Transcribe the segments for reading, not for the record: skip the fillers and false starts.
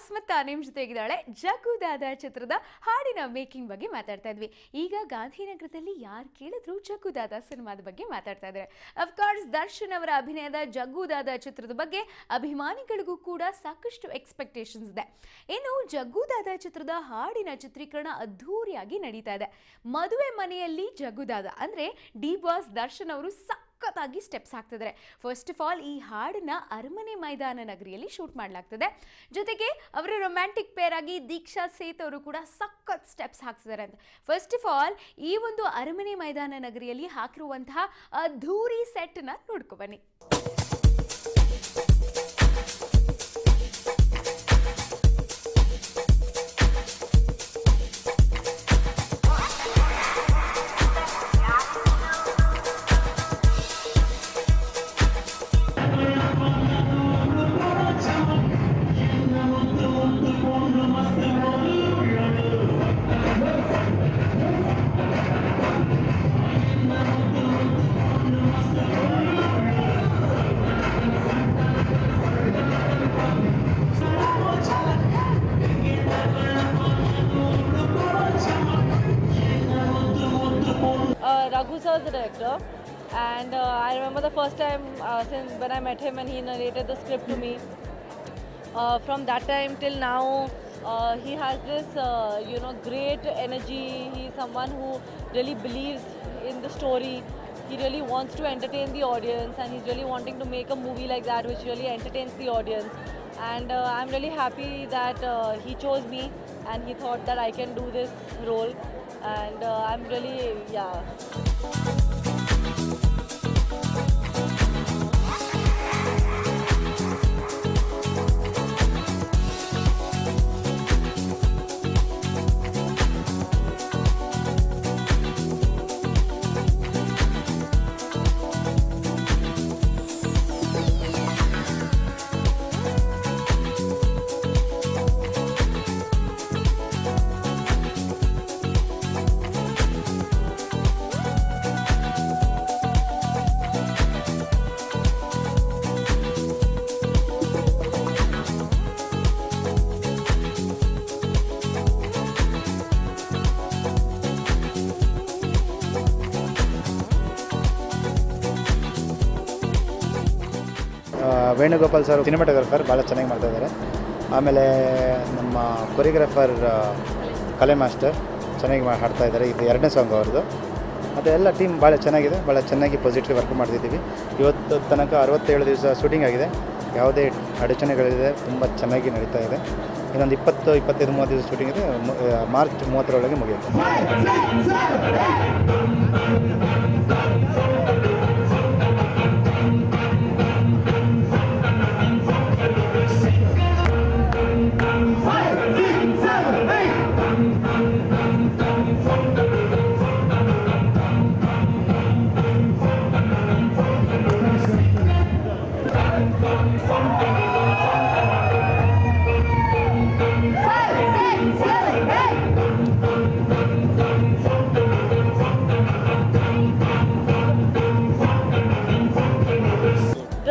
ಸ್ಮಿತಾ ನಿಮ್ಮ ಜೊತೆಗಿದ್ದಾಳೆ. ಜಗ್ಗುದಾದ ಚಿತ್ರದ ಹಾಡಿನ ಮೇಕಿಂಗ್ ಬಗ್ಗೆ ಮಾತಾಡ್ತಾ ಇದ್ವಿ. ಈಗ ಗಾಂಧಿನಗರದಲ್ಲಿ ಯಾರು ಕೇಳಿದ್ರು ಜಗ್ಗುದಾದ ಸಿನಿಮಾದ ಬಗ್ಗೆ ಮಾತಾಡ್ತಾ ಇದ್ದಾರೆ. ಅಫ್ಕೋರ್ಸ್ ದರ್ಶನ್ ಅವರ ಅಭಿನಯದ ಜಗ್ಗುದಾದ ಚಿತ್ರದ ಬಗ್ಗೆ ಅಭಿಮಾನಿಗಳಿಗೂ ಕೂಡ ಸಾಕಷ್ಟು ಎಕ್ಸ್ಪೆಕ್ಟೇಷನ್ಸ್ ಇದೆ. ಇನ್ನು ಜಗ್ಗುದಾದ ಚಿತ್ರದ ಹಾಡಿನ ಚಿತ್ರೀಕರಣ ಅದ್ಧೂರಿಯಾಗಿ ನಡೀತಾ ಇದೆ. ಮದುವೆ ಮನೆಯಲ್ಲಿ ಜಗ್ಗುದಾದ ಅಂದ್ರೆ ಡಿ ಬಾಸ್ ದರ್ಶನ್ ಅವರು ಸಖತ್ತಾಗಿ ಸ್ಟೆಪ್ಸ್ ಹಾಕ್ತಿದ್ದಾರೆ. ಫಸ್ಟ್ ಆಫ್ ಆಲ್ ಈ ಹಾಡನ್ನ ಅರಮನೆ ಮೈದಾನ ನಗರಿಯಲ್ಲಿ ಶೂಟ್ ಮಾಡಲಾಗ್ತದೆ. ಜೊತೆಗೆ ಅವರ ರೊಮ್ಯಾಂಟಿಕ್ ಪೇರ್ ಆಗಿ ದೀಕ್ಷಾ ಸೇತ್ ಅವರು ಕೂಡ ಸಖತ್ ಸ್ಟೆಪ್ಸ್ ಹಾಕ್ತಿದ್ದಾರೆ ಅಂತ. ಫಸ್ಟ್ ಆಫ್ ಆಲ್ ಈ ಒಂದು ಅರಮನೆ ಮೈದಾನ ನಗರಿಯಲ್ಲಿ ಹಾಕಿರುವಂತಹ ಅದ್ಧೂರಿ ಸೆಟ್ನ ನೋಡ್ಕೊ ಬನ್ನಿ. Raghu sir is the director, and I remember the first time since when I met him and he narrated the script to me. From that time till now, he has this great energy. He's someone who really believes in the story. He really wants to entertain the audience, and he's really wanting to make a movie like that which really entertains the audience. And I'm really happy that he chose me and he thought that I can do this role. And I'm really, Venugopal sir cinematographer ಭಾಳ ಚೆನ್ನಾಗಿ ಮಾಡ್ತಾಯಿದ್ದಾರೆ. ಆಮೇಲೆ ನಮ್ಮ choreographer ಕಲೆ master ಚೆನ್ನಾಗಿ ಹಾಡ್ತಾ ಇದ್ದಾರೆ. ಇದು 2ನೇ ಸಾಂಗ್ ಅವ್ರದ್ದು. ಮತ್ತು ಎಲ್ಲ ಟೀಮ್ ಭಾಳ ಚೆನ್ನಾಗಿದೆ, ಭಾಳ ಚೆನ್ನಾಗಿ ಪಾಸಿಟಿವ್ ವರ್ಕ್ ಮಾಡ್ತಿದ್ದೀವಿ. ಇವತ್ತು ತನಕ 67 ದಿವಸ ಶೂಟಿಂಗ್ ಆಗಿದೆ. ಯಾವುದೇ ಅಡಚಣೆಗಳಿದೆ, ತುಂಬ ಚೆನ್ನಾಗಿ ನಡೀತಾ ಇದೆ. ಇನ್ನೊಂದು 20, 25, 30 ದಿವಸ ಶೂಟಿಂಗ್ ಇದೆ. ಮಾರ್ಚ್ 30ರೊಳಗೆ ಮುಗಿಯುತ್ತೆ.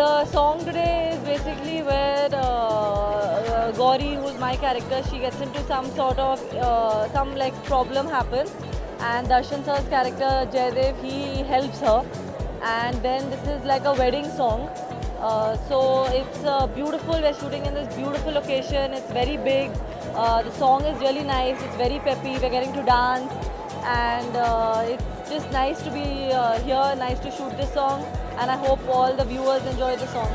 The song today is basically where Gauri, who's my character, she gets into some sort of some like problem happens, and Darshan sir's character Jaydev, he helps her, and then this is like a wedding song. So it's beautiful. We're shooting in this beautiful location. It's very big. The song is really nice. It's very peppy. We're getting to dance, and it's just nice to be here. Nice to shoot this song, and I hope all the viewers enjoy the song.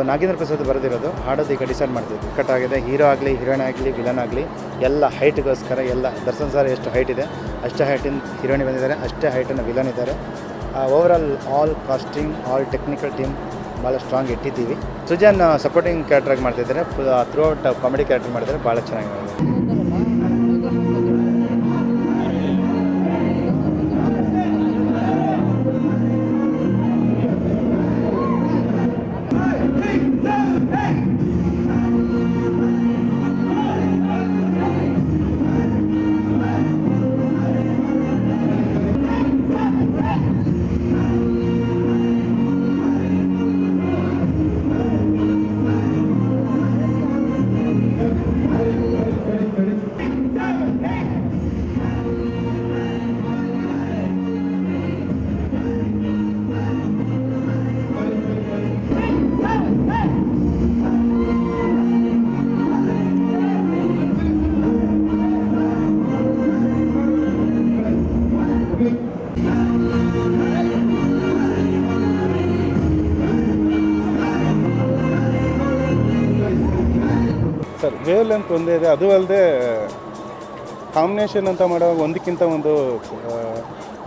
Nagendra Prasad ಬರೆದಿರೋದು. ಹಾಡೋದು ಈಗ decide ಮಾಡ್ತಿದ್ವಿ. Cut ಆಗಿದೆ. Hero ಆಗಲಿ, heroine ಆಗಲಿ, villain ಆಗಲಿ ಎಲ್ಲ ಹೈಟ್ಗೋಸ್ಕರ ಎಲ್ಲ Darshan sir ಎಷ್ಟು ಹೈಟ್ ಇದೆ ಅಷ್ಟೇ ಹೈಟಿನ ಹೀರೋಯಿನ್ ಬಂದಿದ್ದಾರೆ, ಅಷ್ಟೇ ಹೈಟನ್ನು ವಿಲನ್ ಇದ್ದಾರೆ. Overall all casting, all technical team ಭಾಳ ಸ್ಟ್ರಾಂಗ್ ಇಟ್ಟಿದ್ದೀವಿ. ಸುಜಾನ್ ಸಪೋರ್ಟಿಂಗ್ ಕ್ಯಾರೆಕ್ಟ್ರಾಗಿ ಮಾಡ್ತಿದ್ದಾರೆ, ಥ್ರೂ ಔಟ್ ಕಾಮಿಡಿ ಕ್ಯಾರೆಕ್ಟರ್ ಮಾಡಿದ್ದಾರೆ, ಭಾಳ ಚೆನ್ನಾಗಿ ಮಾಡಿದ್ದಾರೆ. ಸರ್ ವೇವ್ ಲೆಂತ್ ಒಂದೇ ಇದೆ, ಅದು ಅಲ್ಲದೆ ಕಾಂಬಿನೇಷನ್ ಅಂತ ಮಾಡುವಾಗ ಒಂದಕ್ಕಿಂತ ಒಂದು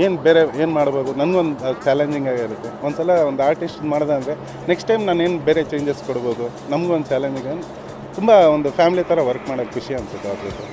ಏನು ಬೇರೆ ಏನು ಮಾಡ್ಬೋದು ನನಗೊಂದು ಚಾಲೆಂಜಿಂಗ್ ಆಗಿರುತ್ತೆ. ಒಂದು ಸಲ ಒಂದು ಆರ್ಟಿಸ್ಟ್ ಮಾಡೋದಂದರೆ ನೆಕ್ಸ್ಟ್ ಟೈಮ್ ನಾನು ಏನು ಬೇರೆ ಚೇಂಜಸ್ ಕೊಡ್ಬೋದು, ನಮಗೊಂದು ಚಾಲೆಂಜಿಂಗ್ ತುಂಬ ಒಂದು ಫ್ಯಾಮಿಲಿ ಥರ ವರ್ಕ್ ಮಾಡೋಕ್ಕೆ ಖುಷಿ ಅನಿಸುತ್ತೆ ಅದ್ರ ಜೊತೆ.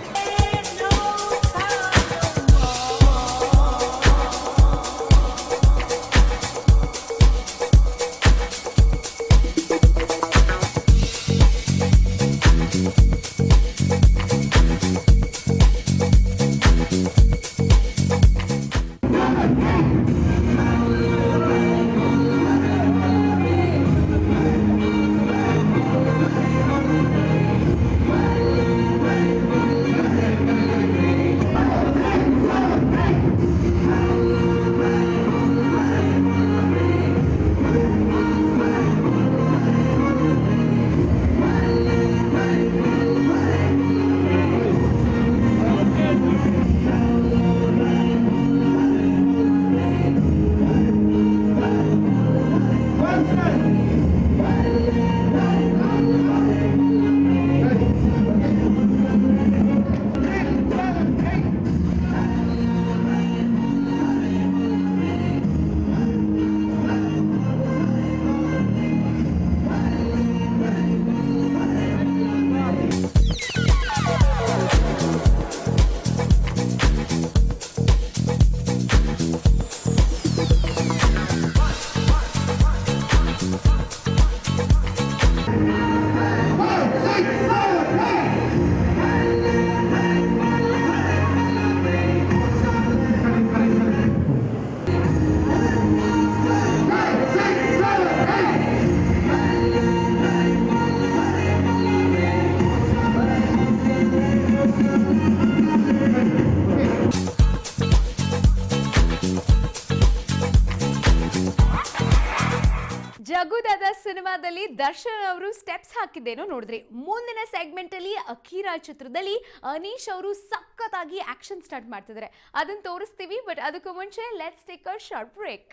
ಜಗ್ಗುದಾದ ಸಿನಿಮಾದಲ್ಲಿ ದರ್ಶನ್ ಅವರು ಸ್ಟೆಪ್ಸ್ ಹಾಕಿದ್ದೇನೋ ನೋಡಿದ್ರಿ. ಮುಂದಿನ ಸೆಗ್ಮೆಂಟ್ ಅಲ್ಲಿ ಅಖೀರಾ ಚಿತ್ರದಲ್ಲಿ ಅನೀಶ್ ಅವರು ಸಖತ್ತಾಗಿ ಆಕ್ಷನ್ ಸ್ಟಾರ್ಟ್ ಮಾಡ್ತಿದ್ದಾರೆ, ಅದನ್ನ ತೋರಿಸ್ತೀವಿ. ಬಟ್ ಅದಕ್ಕೂ ಮುಂಚೆ let's take a short break.